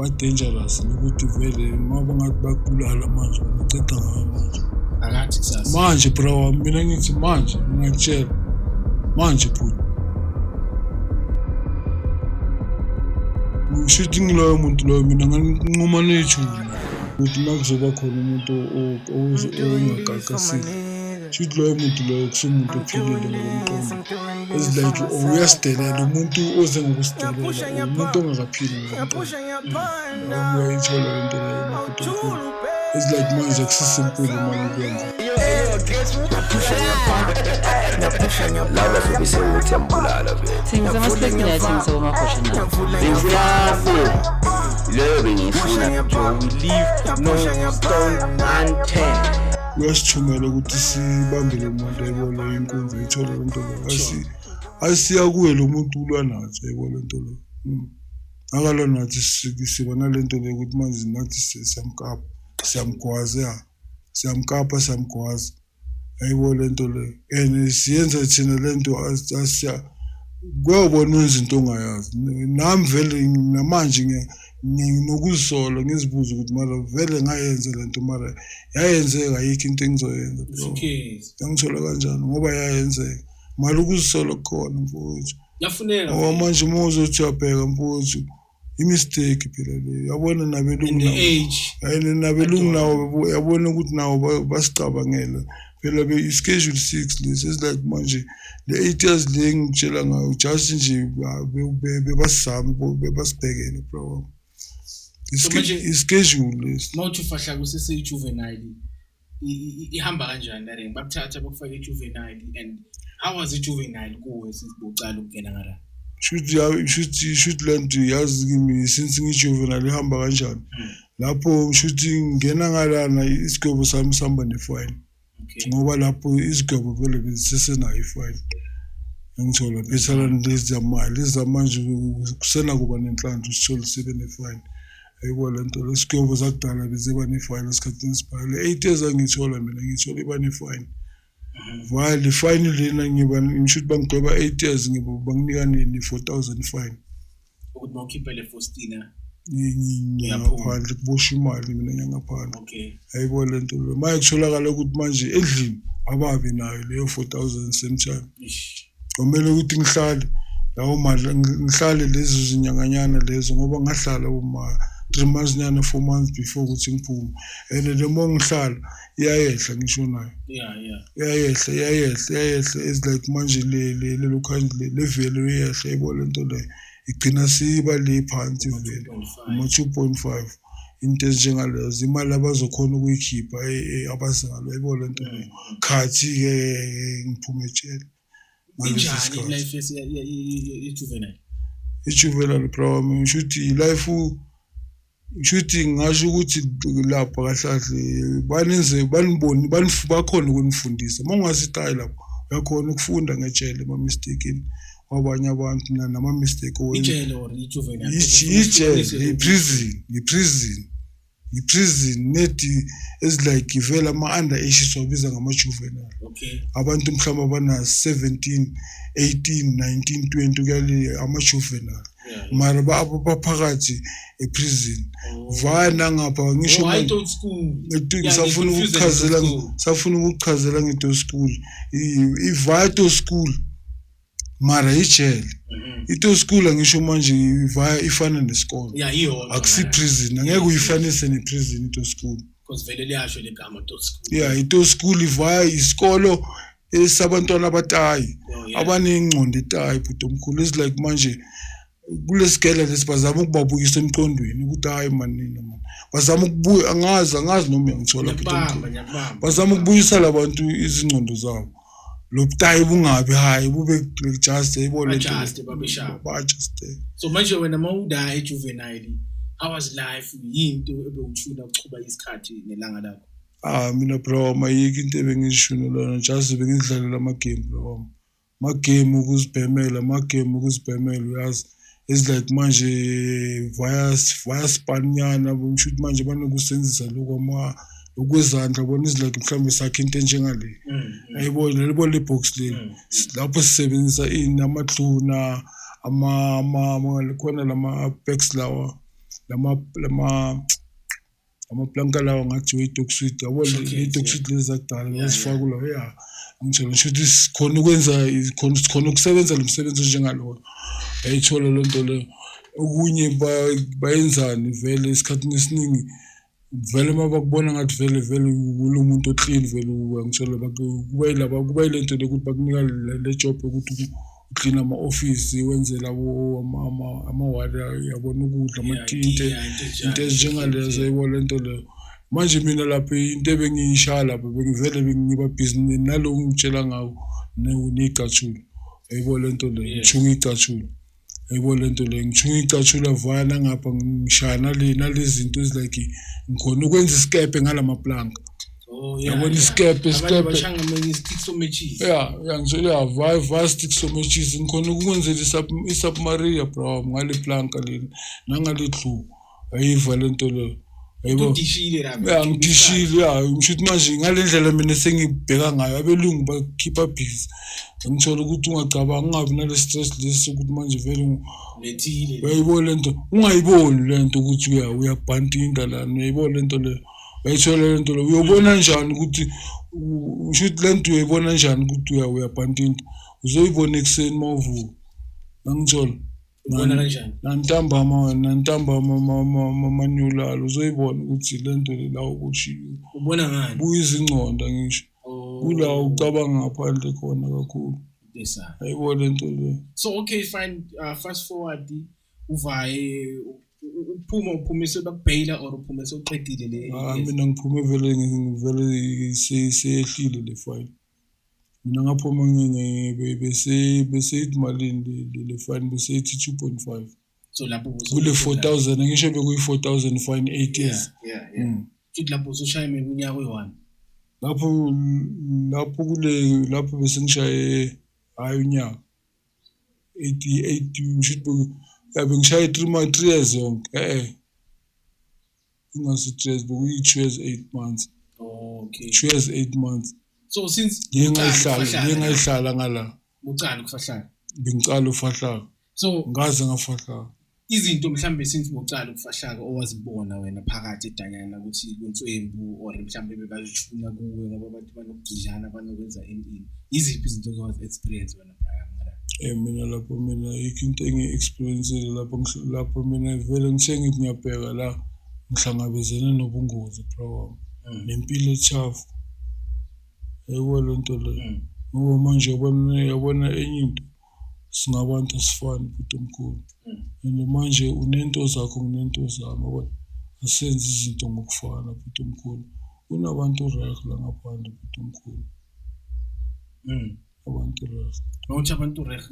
dangerous ukuthi vele ngoba ngathi bakulala manje ngiceda ngayo manje akathi kusasa manje bro mina ngithi manje ngiyakutshela manje bhuti shooting loyo muntu loyo mina nganquma nethuna ukuthi makuzoba khona umuntu ongagagasi shoot loyo muntu loyo kusumuntu ophilile ngokomqondo is like uyasidelela umuntu oze ngokusidelela umuntu ongakaphili ngokomqondo uyayithola into leyo is like manje akusisimple manje kwenza lava fubise ukuthi yambulala vele things ama-speculating sokamafashion leyo bengiyifuna we leave no stone unturned uyasithumela ukuthi sibambele umuntu ayibona inkundla ithole lento leyo asiya kuye lo muntu ulwa nathi ayibona lento leyo akalwa nathi siba nalento leyo ukuthi manje nathi siyamkapa siyamgwaza siyamgwaza ayibona lento leyo and siyenza thina lento asiya kuyobona izinto ongayazi nami vele namanje nginokuzisola ngizibuza ukuthi mara vele ngayenza lento mara yayenzeka ayikho into engizoyenza ngithola kanjani ngoba yayenzeka mara ukuzisola khona mfowethu yafuneka ngoba manje uzothi uyabheka mfowethu imistake phela leyo yabona nabelungu nawo yabona ukuthi nawo basicabangela phela be-schedule 6 lesi is like manje le 8 years le ngitshela ngayo just nje bebasizame bebasibhekele bro ischedule lesi mawuthi ufahla kusese-juvenile ihamba kanjani le bakuthatha bakufaka i-juvenile and how was i-juvenile kuwe since bowucala ukungena ngala shoot lento yazi kimi since ngi-juvenile ihamba kanjani lapho shoot ngena ngalana isigwebo sami sihamba ne-fine ngoba lapho izigwebo vele bezisesenayo i-fine ngithola phesana lezi zamanje kusena kuba nenhlanhla usithole sibe ne-fine ayibona lento lesigwebo zakudala beziba ne-fine esikhathini esiphakile 8 years angithola mina ngithola iba ne-fine while fine lena ngisho bangigweba 8 years banginika ni 4,000 fine ukuthi mawukhipha le Faustina ngiyaphandle kubosha imali mina ngiyangaphandle ayibona lento le manje kutholakala ukuthi manje endlini ababi nayo leyo 4,000 same time kumele ukuthi ngihlale lawo mali ngihlale lezo zinyanganyana lezo ngoba ngahlala uma 3 months nyana 4 months before ukuthi ngiphume and le mo ngihlala iyayehla ngisho nayo iyayehla is like manje le lokhandle le value iyehla ayibona lento le igcina siba le phansi vele uma 2.5 into ezinjengalezo imali abazokhona ukuyikhipha abazali ayibona lento le khathi ngiphume etshela injani life i-juvenile problem shothi life shothi ngasho ukuthi lapha kahlahle baninze baniboni bakhona ukunifundisa mawungasitayi lapho uyakhona ukufunda ngejele ama mistake wabanye abantu nama mistake ijele or i-juvenile i-prison net is like ivela ama-under age siwabiza ngama-juvenile abantu mhlawumbe abana 17 18 19 20 kuyale ama-juvenile mara baphakathi eprison vana ngapha ngisho safuna ukuchazela ngedo school i-Vato school mara ijele ito school angisho manje ifana nesikole akusi prison angeke uyifanise neprison ito school because vele liyasho legama to school ito school ivaya isikolo esabantwana abatayi abanengcondo etayi but omkhulu is like manje kulesigele lesibazama ukubabuyisa emqondweni ukuthi hayi manina man bazama ukubuya angazi noma ngithola bazama ukubuyisa labantu izingcondo zabo lobutayi bungabi hayi bube just ayibona just babeshaba so manje wena mawuda ejuvenile how was life yinto ebewuthula ukuchuba isikhathi nelanga lakho mina bro mayike into ebengishuna lona just bengidlalela ama game bro magame ukuzibhemela uyazi is like manje via Spaniana umshuthi manje banokusenzisa lokho ukwezandla bona is like mhlambe sakhe into enjengale ayibona lebona le box le lapho sisebenzisa inamahluna khona lama packs lawa amaplanka lawa ngathi way-toxic yabo le-toxic lezi zakudala bazifakula angitshela ngisho ukuthi sikhona ukwenza sikhona ukusebenza lo msebenzi onjengalona yayithola loo nto leyo okunye bayenzani vele esikhathini esiningi vele uma bakubona ngathi vele kulo muntu oclean vele angitshela kuba ile nto yokuthi bakunika le job yokuthi uclean ama-ofisi wenze labo amawadi yabona ukudla amatinte into ezinjengalezo yayibona le nto leyo manje mina lapho into ebengiyishaya lapho bengivele bengiba busy nalo ngitshela ngawo neyicathula yayibona le nto leyo ngithunga icathula yayibona le nto leyo ngithunga icathula vaya nangapha ngishaya nalezi zinto ezilike ngikhona ukwenza isikepe ngalamaplanka yabona isikepe ngitshela vaya stick so matches ngikhona ukwenzela isubmarine bro ngale planka leli nangale dlu ayiva le nto leyo ngitishile ngisho ukuthi manje ngale ndlela mina sengibheka ngayo abelungu bakhipha busy ngithola ukuthi ungacabanga ungabi nale stress lesi ukuthi manje vele lethile uyayibona le nto ungayiboni le nto ukuthi uyabhantinda lana uyayibona le nto leyo bayithola le nto leyo uyobona njani ukuthi ngisho ukuthi le nto uyayibona njani ukuthi uyabhantinda uzoyibona ekuseni mawuvuka ngangithola ubona kanjani nantambama amanyulalo uzoyibona ukuthi le nto la ukushiyo ubona ngani buyizingconda ngisho kula ucabanga ngaphandle khona kakhulu ayibona le nto le so okay fine fast forward uvaye uphuma sebakubhayila or uphuma sewuqedile le mina ngiphume vele seyehlile le fine mina ngaphuma bese imalini le fine bese ithi 2.5 so lapho kule 4000 ngisho bekuyi 4000 fine 8 years futhi lapho uzoshaya mina unyaka we1 lapho bese ngishaye hayi unyaka 88 ngisho bengishaye 3 years yonke ingasi 3 years bekuyi 2 years 8 months okay 2 years 8 months so since ngiyihlala ngala ucala ukufahlaka bengicala ufahlaka so ngaze ngafahlaka izinto mhlambe since ucala ukufahlaka owazibona wena phakathi edanyana ukuthi kuntswembu or mhlambe bebajuna kuwe ngoba abantu banokugidlana banokwenza ini iziphi izinto owazi experience wena phakathi mina lapho mina into engi-experience lapho mina vele ngisengithi ngiyabheka la ngihlangabezene nobungozi bro nempilo ethafu ayibona lento le ngoba manje yabona enye into singabantu asifani futhi omkhulu and manje unento zakho nginento zami yabona asenze izinto ngokufana futhi omkhulu kunabantu reg la ngaphandle futhi omkhulu abantu reg nokuthi abantu reg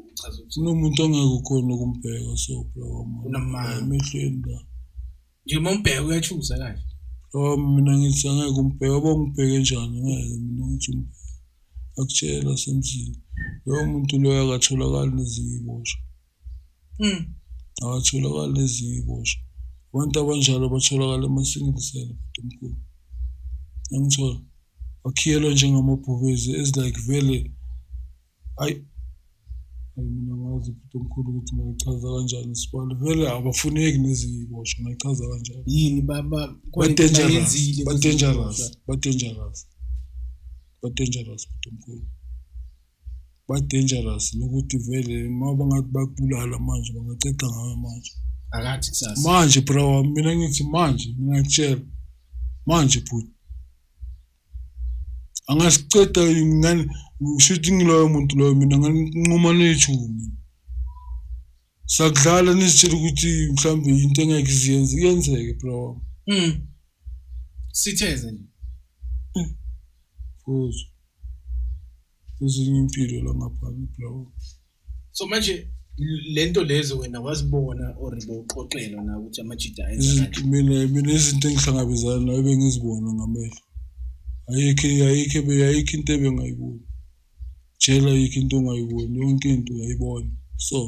uchaza ukuthi unomuntu ongeke ukhona ukumbheka so bro emehlweni la nje mombheka uyachuza kahle mina ngithi angeke umbheke ngibheke njani ngeke mina ngithi akutshela semzini lowo muntu loyo akatholakali neziboshwa akatholakali neziboshwa abantu abanjalo batholakala emasingilisele futhi omkhulu angithola akhiyelwa njengamabhubezi like vele mina ngazi futhi omkhulu ukuthi ngayichaza kanjani sibalo vele abafuneki neziboshwa ngayichaza kanjani yini dangerous futhi omkhulu dangerous lokuthi vele uma bangathi bakubulala manje bangaceda ngawe manje akathi kusasa manje bro mina ngithi manje ngiyakutshela manje futhi angasiceda ngani ngishuthi ngiloyo muntu loyo mina nginquma nethumi sakudlala nisitshela ukuthi mhlambe into engeke iziyenze iyenzeke bro sitheze nje futhi ezinye impilo la ngaphandle bro so manje lento lezo wena wazibona or boxoxela na ukuthi amajida enza kanjani mina izinto engihlangabezana nayo bengizibona ngamehlo ayikho into ebengayiboni jela ayikho into ongayiboni yonke into uyayibona so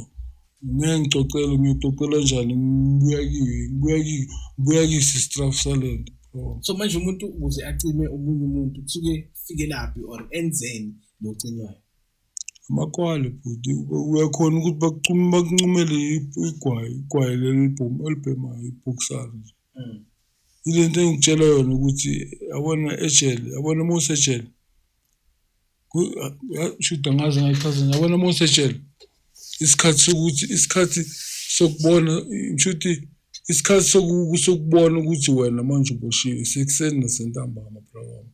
ngiyococela njani ngibuya kisi straff salent so manje umuntu ukuze acime omunye umuntu kusuke fike laphi or enzeni locinwayo amakwale bhuti uyakhona ukuthi bakuncumele igwayi elibhemayo ibhokisana nje. Ilento engitshela yona ukuthi yabona uma usejele shuda ngaze ngayichaza yabona uma usejele isikhathi sokubona shuthi isikhathi sokubona ukuthi wena manje uboshiwe sekuseni nasentambama bro wami.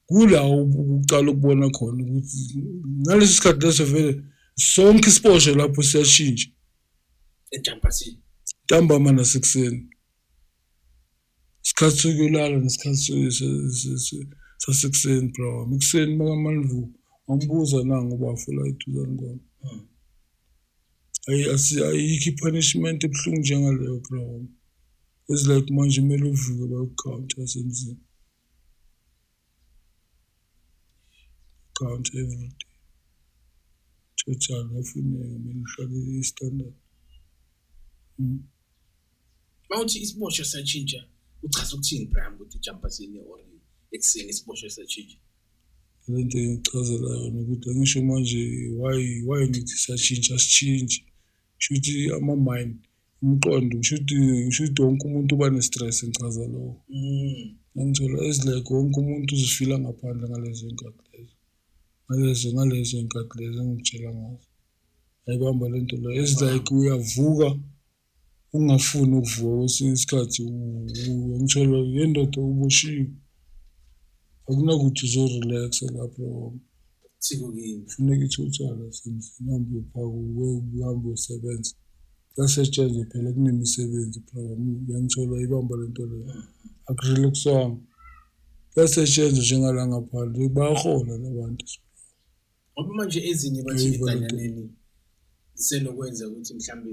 Kula uqala ukubona khona ukuthi ngalesi sikhathi leso vele sonke isiposho lapho siyashintsha ejampasini ntambama nasekuseni isikhathi sokulala nesikhathi sasekuseni bro wami ekuseni makamalvu ambuza nangu bafula iduzane kwami ayikho punishment ebuhlungu njengaleyo bro wami it's like manje kumele uvuke bayokucounta senzini count every day total afuneka mina ngihlale standard. Mawuthi isiboshwa siyashintsha uchaza ukuthini Brian ukuthi ijampasini or ekuseni isiboshwa siyashintsha. Lento engichazela yona ukuthi angisho manje why ngithi siyashintsha sichintshe shuthi ama-mind umqondo shuthi wonke umuntu uba ne-stress ngichaza lokho. Ngithola as like wonke umuntu uzifila ngaphandle ngalezo nkathi lezo engitshela ngazo ayibamba lento leyo as like uyavuka ungafuni ukuvuka kwesinye isikhathi ngithola yendoda uboshiwe akunakuthi uzorelaxa lapho kufuneka ithothala senzihambe uhambe usebenza yasetshenzwe phela kunemisebenzi ngiyangithola ibamba lento leyo akurelaxwanga yasetshenzwe njengala ngaphandle bayahola labantu. Ngoba manje ezinye bathi idanyaneni zisenokwenza ukuthi mhlambe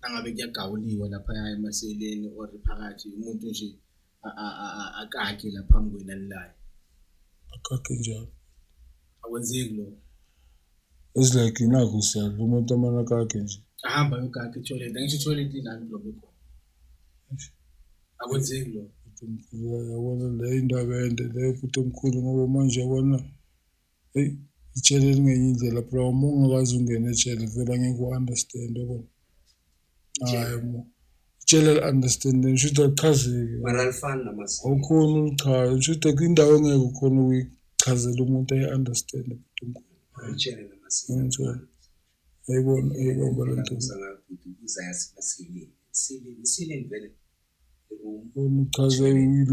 nangabe kuyagawuliwa lapha emaseleni or phakathi umuntu nje akakhe lapha phambi kwenani layo akakhe njalo akwenzeki lo it's like inako siyadla umuntu amana akakhe nje ahamba yogakhe toilet angisho toilet ilana lo bekho akwenzeki lo yabona le indaba ende leyo futhi omkhulu ngoba manje yabona hey ijele lingenye indlela bro uma ungakazi ungena ejele vele angeke u-understand yabona hayi ijele understand should achazeke Maralfan namasiko awukhona ulichaza should indawo engeke ukhona ukuyichazela umuntu ayi-understand futhi omkhulu ijele namasiko ayibona lento ngakuthi uzayasibasilini vele uchaza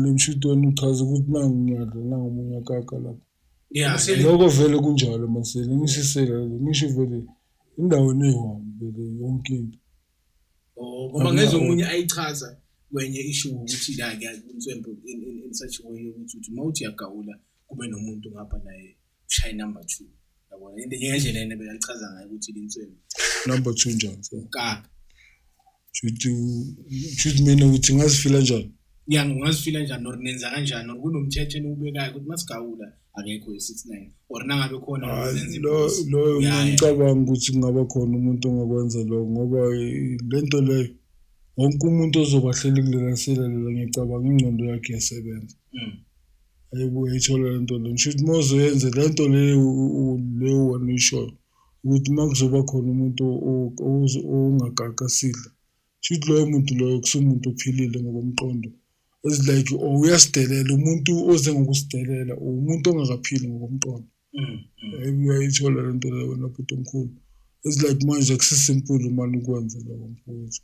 lemshidweni uchaza ukuthi nangu ngiyadla nangomunye akaka lapho yeah lokho vele kunjalo masele ngishisela ngisho vele indawo neyiwami vele yonke into ngoba ngeze umunye ayichaza kwenye issue ukuthi la kuntswembu in such a way ukuthi mawuthi yagawula kube nomuntu ngapha naye ushaye number 2 yabona into ngendlela yena beyachaza ngayo ukuthi lintswembu number 2 njani kaka should mina ukuthi ngazifila njani ngazifila njani nor nenza kanjani nor kunomthetho enubekayo ukuthi masigawula akekho e69 or nangabe khona uzenza lo ngicabanga ukuthi kungaba khona umuntu ongakwenza lo ngoba lento leyo wonke umuntu ozobahlela kulelasela lela ngicabanga ingcondo yakhe yasebenza ayibuye ithola lento le should mozo yenze lento leyo wona isho ukuthi makuzoba khona umuntu ongagagasile should loyo muntu loyo kusumuntu ophilile ngokomqondo as like uyasidelela umuntu oze ngokusidelela umuntu ongakaphili ngokomqondo ayithola lento leyo wena futhi omkhulu as like manje akusisimple manje ukwenza lokho mfowethu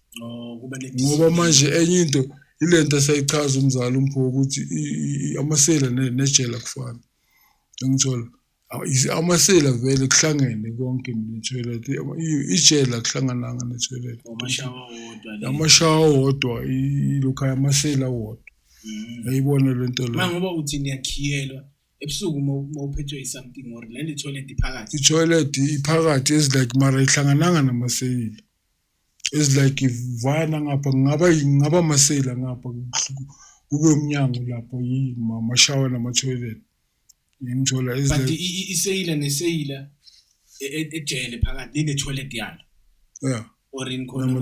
ngoba manje enye into ilento esayichaza umzali umpho ukuthi amasela nejela kufana ngithola amasela vele kuhlangene konke ne-toilet ijela kuhlangananga ne-toilet amashawa wodwa ilokho amasela wodwa ayibona lento le ngoba uthi niyakhiyelwa ebusuku mawuphethwe something or le toilet iphakathi i-toilet iphakathi is like mara ihlangananga namasela is like ivana ngapha ngaba amasela ngapha kube umnyango lapho amashawa nama-toilet ngithola but iseyila neseyila ejele phakathi ine-toilet yalo yeah or in khona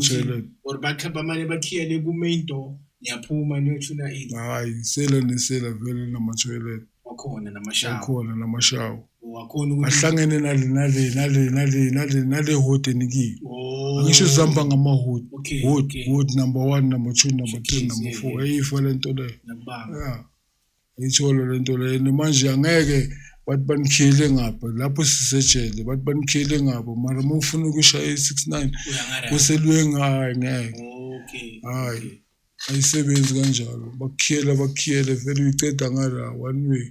or bakhamba manje bakhiyele ku-main door niyaphuma niyothuna ini hayi sela nesela vele nama-toilet wakhona namashawa wakhona namashawa wakhona ukuthi ahlangene nale hodi enikiyo angisho zihamba ngama-hodi Okay, hodi okay. hodi number 1 number 2 number 3 Keys, number yeah, 4 eyifa lento leyo nakubamba. ayithole lento leyo manje angeke bathi banikhiyele ngapha lapho sisejele bathi banikhiyele ngapha mara uma ufuna ukushaya i-69 Uyangara. kuseluye ngayo ngeke Okay. hayi ayisebenzi kanjalo bakukhiyele vele uyiceda ngala one way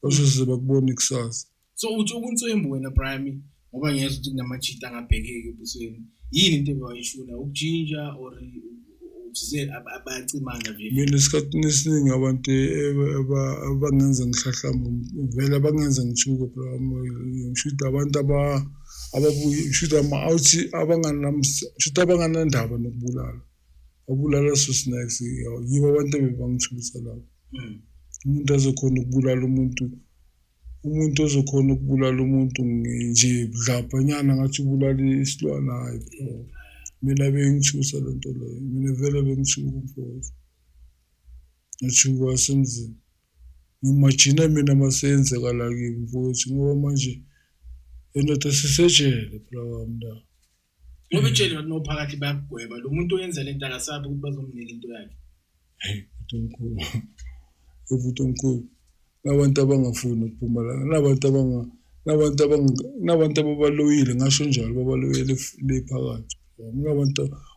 bazoze bakubona ikusasa. So uthi ukuntswembu wena Prime ngoba ngiyeza ukuthi kunamachita angabhekeki ebusweni. Yini into ebawayishuna ukujinja or uthi abayacimana vele. Mina isikhathini esiningi abantu abangenza ngihlahlamba vele abangenza ngithuke ngishuthi abantu ababuye ngishuthi ama-outhi ngishuthi abanganandaba nokubulala babulala so snacks yibo abantu ebebangithulisa lapho. Umuntu azokhona ukubulala umuntu ozokhona ukubulala umuntu nje budlabhanyana ngathi ubulala isilwane hayi bro. Mina bengithusa lento leyo mina vele bengithuka mfowethu ngithuka wasemzini ngimagina mina masenzekala kimi mfowethu ngoba manje endoda sisejele phela wami la. Ngoba itshele no phakathi bayagweba lo muntu oyenza lento akasabi ukuthi bazomnika into yakhe. Ubuthi omkhulu nabantu abangafuni ukuphumalanga nabantu ababaloyile ngasho njalo babaloyile le phakathi.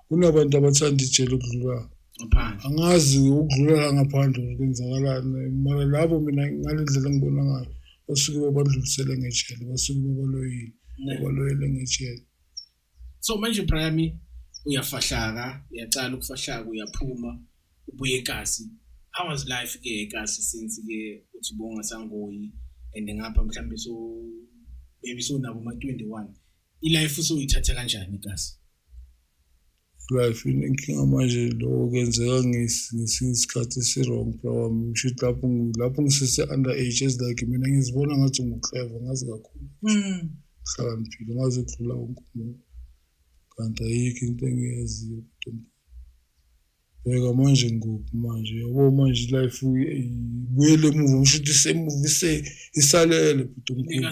Kunabantu abathanda ijele ukudlula Ngaphandle. angazi ukudlula ngaphandle kwenzakalani mara labo mina ngalendlela ngibona ngayo basuke babadlulisele ngejele basuke babaloyile ngejele. So manje Prime uyafahlaka uyacala ukufahlaka uyaphuma ubuye eKasi. How was life ke eKasi since ke uthi bonga sangoyi and ngapha mhlambe so maybe so nabo ma 21 ilife usuyithatha kanjani eKasi? Life inkinga manje lo kwenzeka ngesikhathi esi-wrong bro ngishuthi lapho ngisese underage as like mina ngizibona ngathi ngiclever ngazi kakhulu hlakaniphile ngazi ukudlula wonke umuntu kanti ayikho into engiyaziyo bheka manje nguphi manje yabo manje life ibuyele emuva ngishuthi isemuva isalele bhuti omkhulu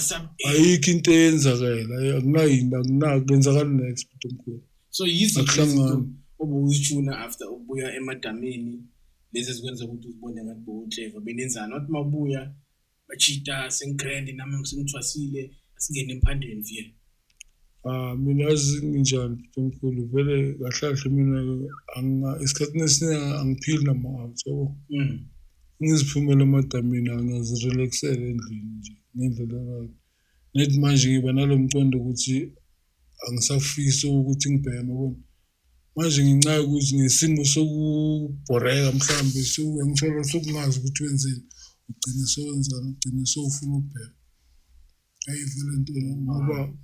ayikho into eyenzakela akunakenzakala next bhuti omkhulu. So yizi Akuhlangani. obuzijuna after ubuya emadamini lezi zikwenza ukuthi uzibone ngathi bowuclever benenzana wathi mabuya bachita sengigrand nami ngisengithwasile asingene emphandeni vele. Mina azinginjani bhuti omkhulu vele kahlahle mina isikhathini esiningi angiphili nama-out yabo ngiziphumela emadamini angazirelaxela endlini nje ngendlela right nethi manje ngiba nalo mcondo ukuthi angisafisi ukuthi ngibheme bona manje ngincaye ukuthi ngesimo sokubhoreka mhlambe ngithola sokungazi ukuthi wenzeni ugcine sowenzana ugcine sowufuna ukubhema ayivele into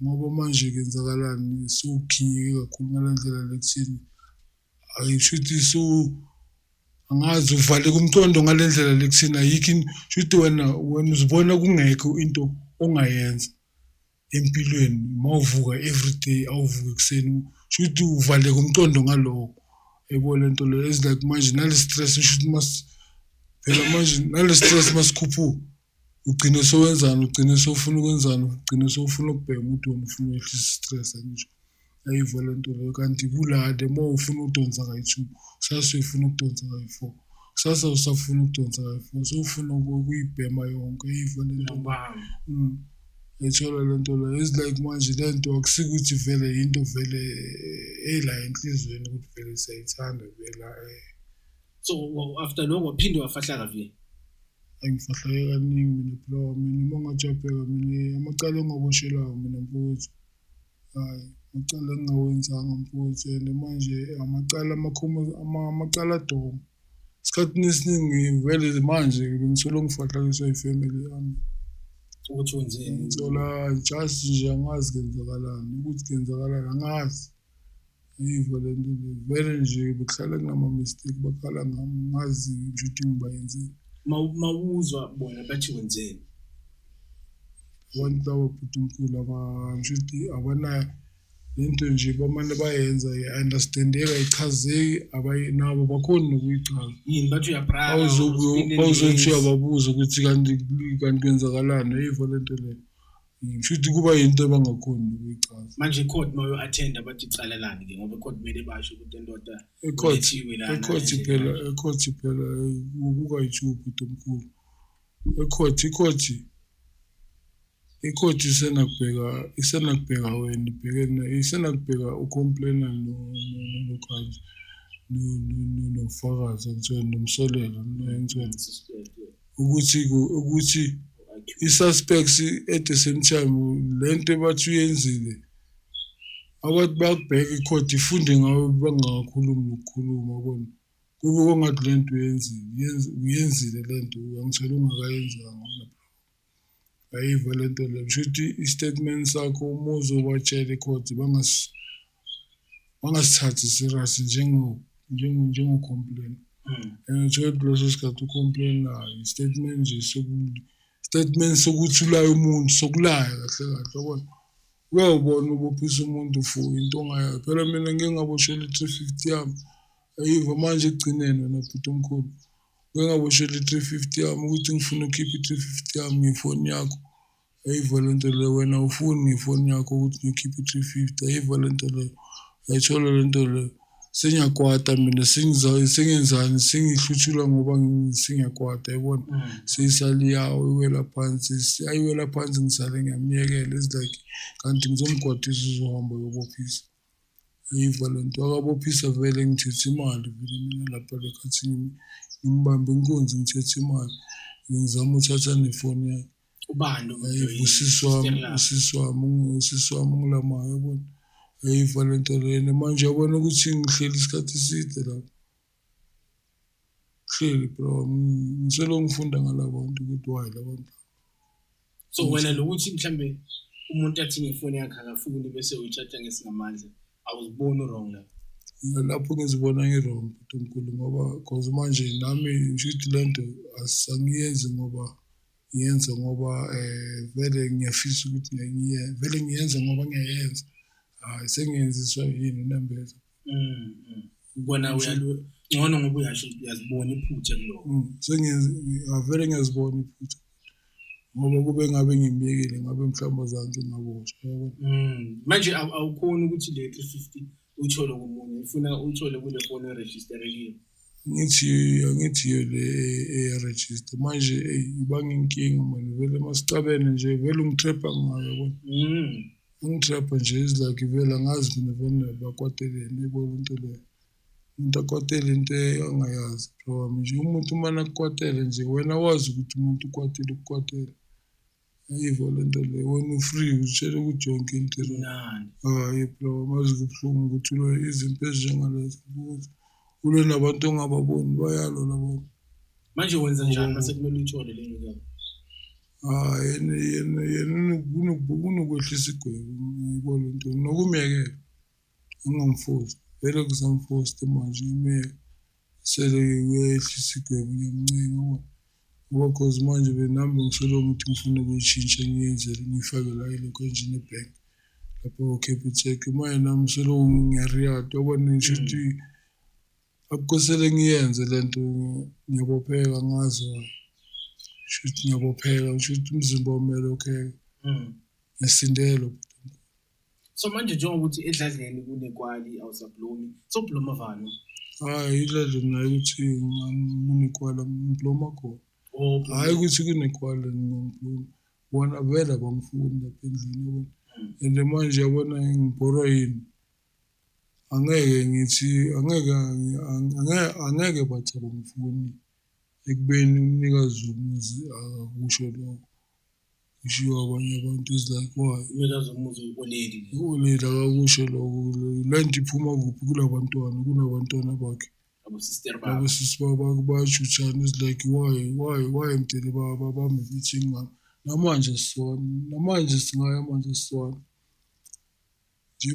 ngoba manje kenzakalani sowukhinyeke kakhulu ngalendlela lekuthini ayishuthi angazi uvale kumcondo ngalendlela lekuthini ayikho shuthi wena uzibona kungekho into ongayenza empilweni mawuvuka everyday awuvuka ekseni shuthi uvale kumcondo ngaloko yebo lento le is like manje nale stress shuthi phela manje nale stress masikhuphuka ugcine sowenzana ugcine sowufuna ukwenzana ugcine sowufuna ukubheka umuntu wena ufuna ukwehlisa stress angisho ayivo lento leyo kanti kulade mawufuna ukudonsa kayi-2 kusasa uyifuna ukudonsa kayi-4 kusasa usafuna ukudonsa kayi-4 sowufuna ukuyibhema yonke ayivo lento ethola lento leyo is like manje lento akusikuthi vele into vele ela enhlizweni ukuthi vele siyayithanda vela So after lokho waphinde wafahlaka vele. Angifahlake kaningi mina bro mina mangajabheka mina amacala engaboshelayo mina mfowethu hayi amacala engawenzanga mfowethu and manje amacala adoma isikhathini esiningi vele manje ngithola ngifahlakiswa ifamily yami Ukuthi wenzeni? ngithola just nje angazi kenzakalani ukuthi kenzakalani angazi yivo lento vele nje bekuhlala kunama-mistake bakhala ngami ngazi nje ukuthi ngibayenzeni. Mawuzwa bona bathi wenzeni? Abantu ababhuti omkhulu ngishuthi abanayo lento nje bamane bayenza i-understandeka ichazeki nabo bakhona nokuyichaza Yini bathi uyabraka awuzothi uyababuza ukuthi kanti kwenzakalani yivo lento leyo ngisho ukuthi kuba yinto abangakhoni ukuyichaza. Manje icourt mayo attend abathi icala lani ke ngoba icourt kumele basho ukuthi indoda ulethiwe lana. Ekhothi phela ubuka yijubu uNtomkhulu. Ikhothi isenakubheka wena ibhekene isenakubheka ucomplaina nokhanje nofakazi ngitshela nomsolelo ngitshela ukuthi i-suspects at the same time lento bathi uyenzile abantu bakubheka ikhodi ifunde ngawe bangakhulumi ukukhuluma bona kube kongathi lento uyenzile lento angitshela ungakayenzanga ngona ayiva lento le kushuthi i-statement sakho uma uzobatshela ikhodi bangasithathi serious njengo-complain and leso sikhathi ucomplain nayo i-statement nje statement sokuthi ulayo umuntu sokulaya kahle yabona uyawubona ubophisa umuntu for into ongayayo phela mina ngeke ngaboshela i-350 yami ayiva manje egcineni wena bhuti omkhulu ngeke ngaboshela i-350 yami ukuthi ngifuna ukhipha i-350 yami ngefoni yakho ayiva lento le wena ufuni ngefoni yakho ukuthi ngikhiphe i-350 ayiva lento le ayithola lento le sengiyakwata mina sengenzani sengihluthula ngoba singiyakwata yabona seyisaliyawo iwela phansi ayiwela phansi ngisale ngiyamyekela is like kanti ngizomgwadisa uzohamba yobophisa ayiva lento akabophisa vele ngithethe imali vele mina lapha lekhathi ngimbambe inkunzi ngithethe imali ngizama uthatha nefoni yakhe ubani usisi wami ngilamayo yabona ayiva lento lena manje yabona ukuthi ngihleli isikhathi eside lapho hleli bro ngiselo ngifunda ngalabantu ukuthi why labantu so wena lokuthi mhlambe umuntu athi ngefoni yakhe akafuni bese uyithatha ngesingamandla awuziboni wrong lapho ngizibona ngi-wrong bhuti omkhulu ngoba cause manje nami ngisho lento asangiyenzi ngoba ngiyenza ngoba vele ngiyafisa ukuthi vele ngiyenza ngoba ngiyayenza hayi sengiyenziswa yini unembeza ubona ngcono ngoba uyazibona iphutha kuloko vele ngiyazibona iphutha ngoba kube ngabe ngimyekile ngabe mhlawumbe zange ngaboshwa manje awukhona ukuthi le 350 uthole komunye ufuna uthole kule phone registerekile angithi le register manje ibanga inkinga manje vele masicabene nje vele ungitrapha ngayo yabona ungitrapha nje is like vele angazi mina vele bakwateleni ibona into le umuntu akwatele into angayazi bro nje umuntu uma nakukwatele nje wena wazi ukuthi umuntu ukwatele ukukwatela ayivo lento le wena ufree utshela ukuthi yonke into hayi bro mazi kubuhlungu ukuthi lo izinto ezinjengalezo kulo nabantu ongababoni bayalo labo manje wenza njani mase kumele uthole le nto yena kunokwehlisa igwebu ngibona into nokumyekela ungamforce vele kusamforce manje imeke sele uyehlisa igwebu ngiyamncenga ngoba cause manje benami ngisolo ukuthi ngifuna ukuyishintsha ngiyenzele ngifake la lokho enjini bank lapho Capitec manje nami solo ngiyariyada yabona ngisho ukuthi akukosele ngiyenze lento ngiyabopheka ngazo shothi ngiyabopheka shothi umzimba omele okay ngesindelo so manje njengoba uthi edladleni kunekwali awusablumi so bloma vano hayi idladleni nayo ukuthi nginekwala ngibloma khona hayi ukuthi kunekwala ngibloma bona vele bangifuni lapha endlini yabona and manje yabona ngibhorwa yini angeke ngithi angeke bathi abangifuni ekubeni umnikazi womuzi akusho lokho kushiwo abanye abantu is like why umnikazi womuzi oledi akakusho lokho lento iphuma kuphi kulabantwana kunabantwana bakhe abo sister babo bayajutshana is like why mdele bami meeting namanje singaya manje sisona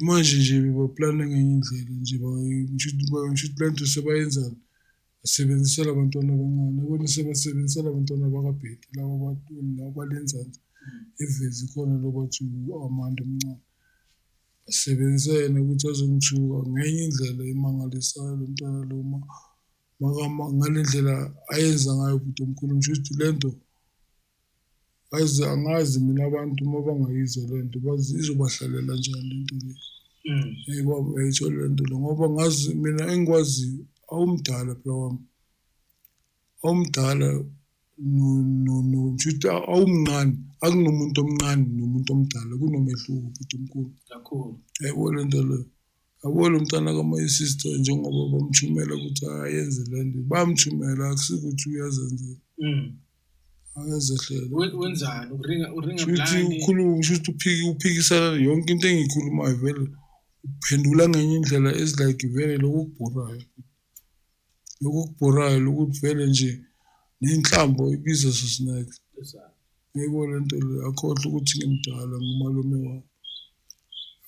manje nje baplana ngenye indlela nje ngisho lento sebayenzana basebenzisela abantwana abancane bona sebasebenzisela abantwana bakabheki labo bantu labalenzana evezi khona lokuthi amanda omncane basebenzisene ukuthi azongithuka ngenye indlela emangalisayo lo mntwana lo ngale ndlela ayenza ngayo ukuthi omkhulu ngisho ukuthi lento angazi mina abantu uma bangayizwa le nto izobahlalela njani lento le. Uyayithola lento le ngoba ngazi mina engikwaziyo awumdala phela wami. Awumdala kushuthi awumncane akunomuntu omncane nomuntu omdala kunomehluko futhi omkhulu. Kakhulu. Uyayibona lento le. Yabo lo mntwana kama-sister njengoba bamthumela ukuthi ayenze le nto bamthumela akusikuthi uyazenzela. Akazehlela. Wenzani uringa Shuthi blind. ukhuluma shuthi uphikisana yonke into engiyikhulumayo vele uphendula ngenye indlela like vele lokubhorayo lokuthi vele nje nenhlambo ibiza Sosnex. Uyayibona lento le akhohlwa ukuthi ngimdala ngumalume wami.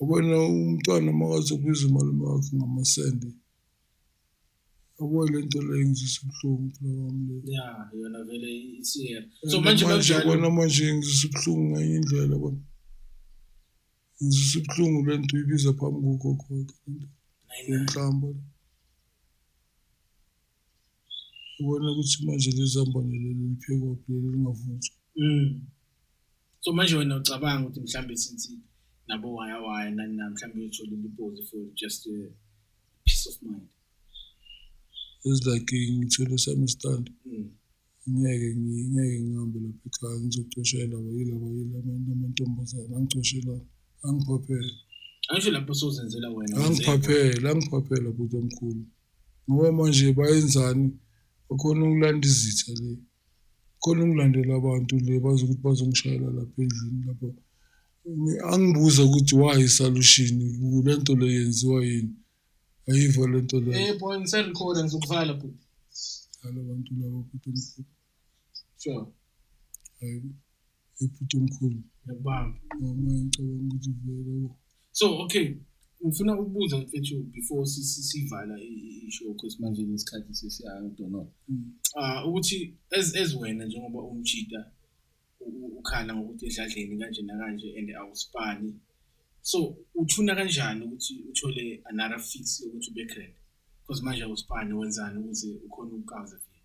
Yabona umntwana makazobiza umalume wakhe ngamasende. Yabona lento le ngizisa ubuhlungu phela wami le. Yeah, yona vele isiyena. So manje kanjani? Yabona manje ngizisa ubuhlungu ngenye indlela yabona. Ngizisa ubuhlungu le nto ibiza phambi kugogo wakhe lenhlambo. Ubona ukuthi manje lezambane leli liphekwa phela lingavuthwa. So manje wena ucabanga ukuthi mhlambe since nabo waya nani mhlambe uthole impose for just a peace of mind. It's like ngithole sami stand. Ngeke ngihambe lapha ekhaya ngizoxoshela amantombazana angixoshela angiphaphela. Angisho lapho sozenzela wena. Angiphaphela bhuti omkhulu. Ngoba manje bayenzani? Ukhona ukulanda izitha le. Khona ungilandela abantu le bazokuthi bazongishayela lapha endlini lapha. Angibuza ukuthi why solution kule nto le yenziwa yini? Ayiva le nto le. Boy ngisarecorda ngizokuvala bhuti. Abantu labo bhuti omkhulu. Sure. Hayi bhuti omkhulu. Ngiyabamba. Ngicabanga ukuthi vele. So okay, ngifuna ukubuza mfethu before sivala ishow because manje nesikhathi sesiya don't know. Ukuthi as wena njengoba umjida ukhala ngokuthi edladleni kanje nakanje and awuspani. So uthuna kanjani ukuthi uthole another fix ukuthi ube grand? Because manje awuspani wenzani ukuze ukhona ukukaza vile.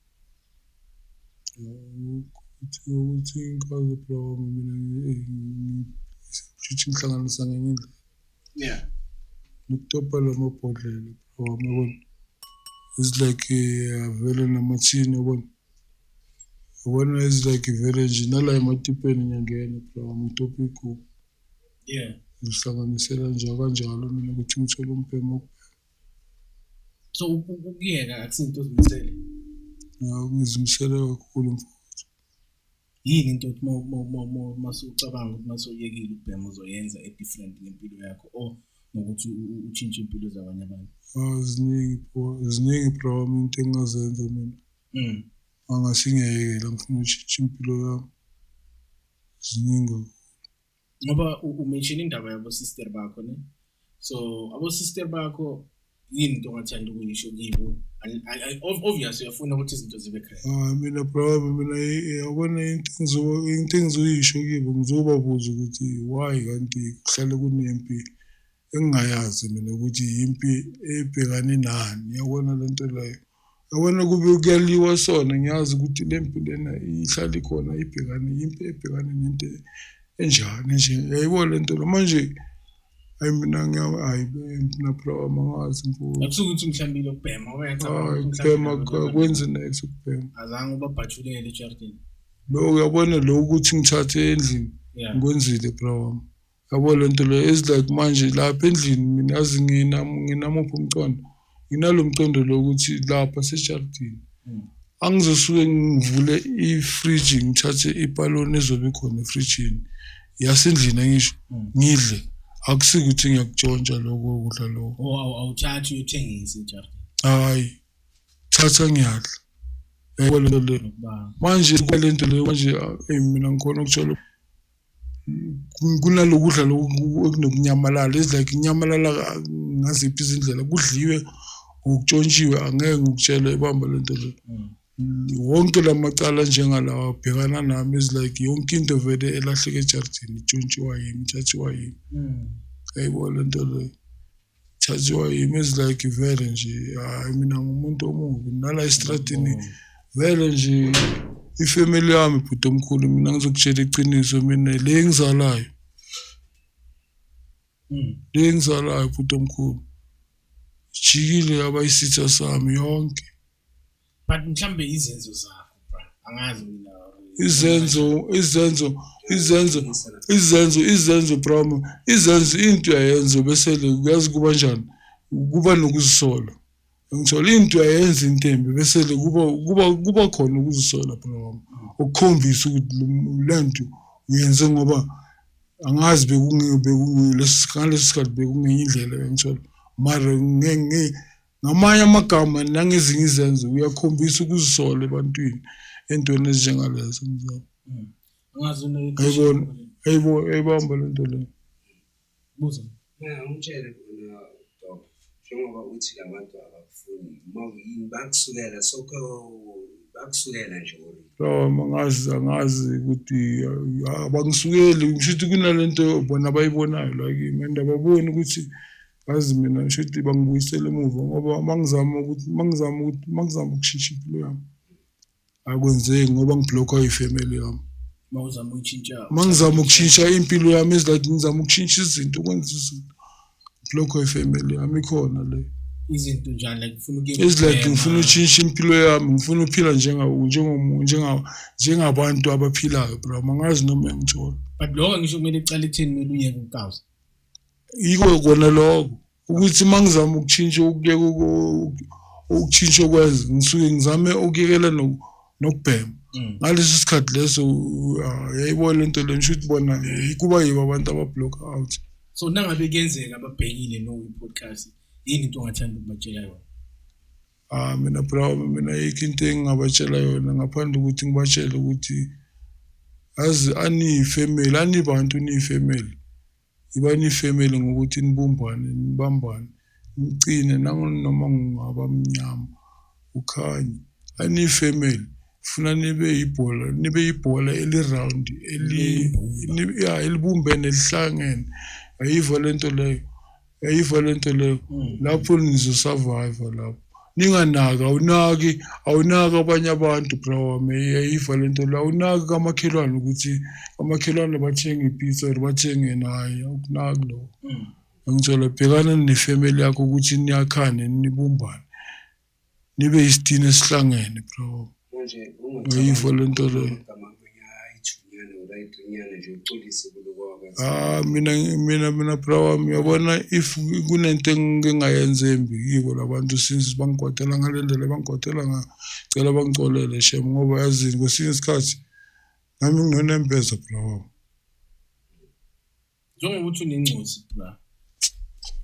Ukuthi ngikaze phela mina ngithi ngihlanganisa ngenye indlela. Yeah. Ngitopa lamabhodlela wami yabona. It's like vele namathini yabona. Yabona it's like vele nje nala ematipeni ngiyangena phela wami ngitopa igubhu. Yeah. Ngihlanganisela nje kanjalo mina ukuthi ngithole umpemo. So ukuyeka akusinto ozimisele. Ngizimisele kakhulu mfowethu. Yini into masucabanga ukuthi masoyekile ukubhema uzoyenza different ngempilo yakho or ngokuthi uchintshe impilo zabanye abantu? Ziningi problem into engazenza mina. Angasingiyekela ngifuna ukushintsha impilo yami. Ziningi. Ngoba umention indaba yabo sister bakho ne. So abo sister bakho yini into ongathanda ukuyisho kibo? Obviously uyafuna ukuthi izinto zibe correct. Mina problem mina yabona into engizoyisho kibo ngizobabuza ukuthi why kanti kuhlale kunempi engingayazi mina ukuthi impi ebhekane nani. Yabona lento leyo. Yabona kube kuyaliwa sona ngiyazi ukuthi lempi lena ihlala ikhona ibhekane impi ebhekane nento enjani nje. Yayibona lento lo manje mina mina problem angazi mfowethu. Akusuka ukuthi mhlambile ukubhema wena ukubhema kwenze next ukubhema. Azange ubabhajulele eJardini. Lo uyabona lo ukuthi ngithathe endlini ngikwenzile problem. Yabo lento le is like manje lapha endlini mina azi nginamuphi umqondo. Nginalomqondo lokuthi lapha seJardini. Angizosuke ngivule ifridge ngithathe ipaloni ezobe khona efridgeini. Yasendlini ngisho ngidle. Akusikuthi ngiyakutshontsha lokho ukudla lokho. Awuthathi uyothengisa eJardini. Hayi. Thatha ngiyadla. Yabo lento le. Manje kwalento le manje mina ngikhona ukuthola kunalokudla okunokunyamalala is like inyamalala ngaziphi izindlela kudliwe ukutshontshiwe angeke ngikutshele ibamba lento le. Wonke lamacala njengalawa bhekana nami is like yonke into vele elahleke eJardini itshontshiwa yimi ithathiwa yimi. Ayibona lento le ithathiwa yimi is like vele nje mina ngumuntu omubi nala estradini vele nje ifamily yami bhuti omkhulu mina ngizokutshela iqiniso mina le ngizalayo bhuti omkhulu jikile abayisitha sami yonke but mhlambe izenzo zakho bra angazi mina izenzo bramo izenzo into yayenza bese kuyazi kuba njani kuba nokuzisola ngithola into yayenza intembi bese kuba khona ukuzisola bramo ukukhombisa ukuthi lento uyenze ngoba angazi ngaleso sikhathi bekungenye indlela ngithola mara ngamanye amagama nangezinye izenzo uyakhombisa ukuzisola ebantwini entweni ezinjengalezo ngizama angazi ayibamba lento leyo buza Ngitshele bona dog njengoba uthi labantu abakufuni mawuyini bakusukela nje angazi ukuthi abangisukeli ngisho kunalento bona abayibonayo la kimi and ababoni ukuthi yazi mina ngisho ukuthi bangibuyisela emuva ngoba mangizama ukushintsha impilo yami akwenzeki ngoba ngiblockwa ifamily yami mangizama ukushintsha impilo yami like ngizama ukushintsha izinto ukwenza izinto blockwa ifamily yami ikhona le izinto njalo ngifuna like ngifuna ukushintsha impilo yami ngifuna ukuphila njengabantu abaphilayo bro mangazi noma ngithola but lokho ngisho kumele icala etheni kumele uyeke ukawuza yiko kona lokho ukuthi mangizama ukushintsha ukutshintsha kwenza ngisuke ngizame ukuyekela nokubhema ngaleso sikhathi leso yayibona lento le ngisho ukuthi bona kuba yibo abantu abablock out so nangabe kuyenzeka ababhekile no podcast yini into ongathanda ukubatshela yona mina bro mina yikho into engingabatshela yona ngaphandle ukuthi ngibatshele ukuthi anibantu nifamily ibani family ngokuthi nibumbane nibambane ngicine noma ngingaba mnyama ukhanye family funa nibe ibhola eliround elibumbene lihlangene ayiva lento leyo lapho nizosurvive lapho ninganaka awunaki abanye abantu bro ayiva lento leyo awunaki kamakhelwane ukuthi amakhelwane bathenga ipizza or bathenge naye ukunaki lo ngithola bhekana nefamily yakho ukuthi niyakhane nibumbane nibe isithini esihlangene bro ayiva lento leyo mina bro uyabona if kunento engingayenza embi yibo labantu since bangikwatela ngalendlela bangikwatela ngicela bangicolele shem ngoba yazini kwesinye isikhathi nami nginonembeza bro njengoba uthi unencosi bro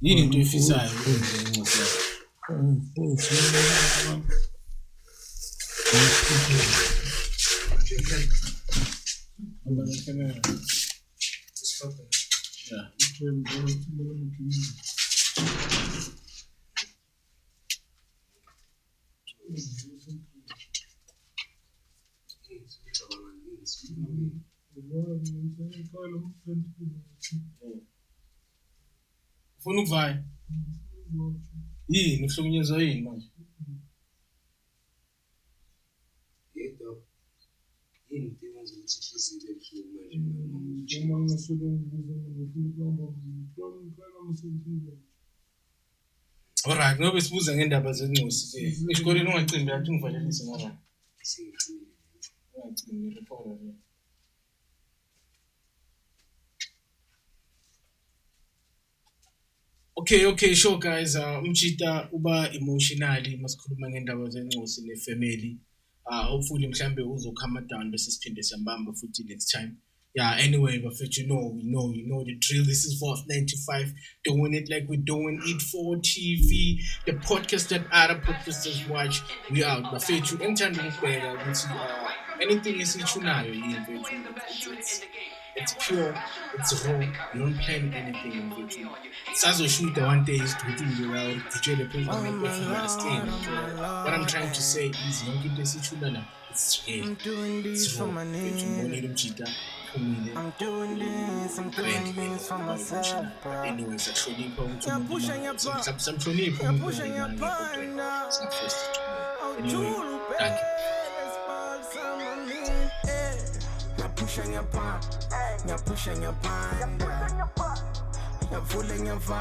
yini into efisayo ukwenza incosi ufuna ukuvaya yini uhlukunyezwa yini manje alright ngoba sibuza ngendaba zencosi esikoleni ungacimbi yathi ungivalelise ngala ungacimbi report Okay, sure guys. Umchita uba emotionally masikhuluma ngendaba zencosi nefamily. Hopefully mhlambe uzokhama down bese siphinde siyambamba futhi next time. Yeah, anyway, but you know the drill. This is Voice 95, doing it like we're doing it for TV. The podcast that other podcasters watch. We out. But you anytime you play, anything is it's pure, it's raw. You don't plan anything in virtual. Sazo shoot the one day is to do the program. What I'm trying to say is, don't get this it's real. It's raw. I'm doing this for myself. Anyways, actually, You're pushing your part now. Anyway, thank you. ngiyapusha ngiyapanda ngiyapusha ngiyapanda ngiyavula ngiyava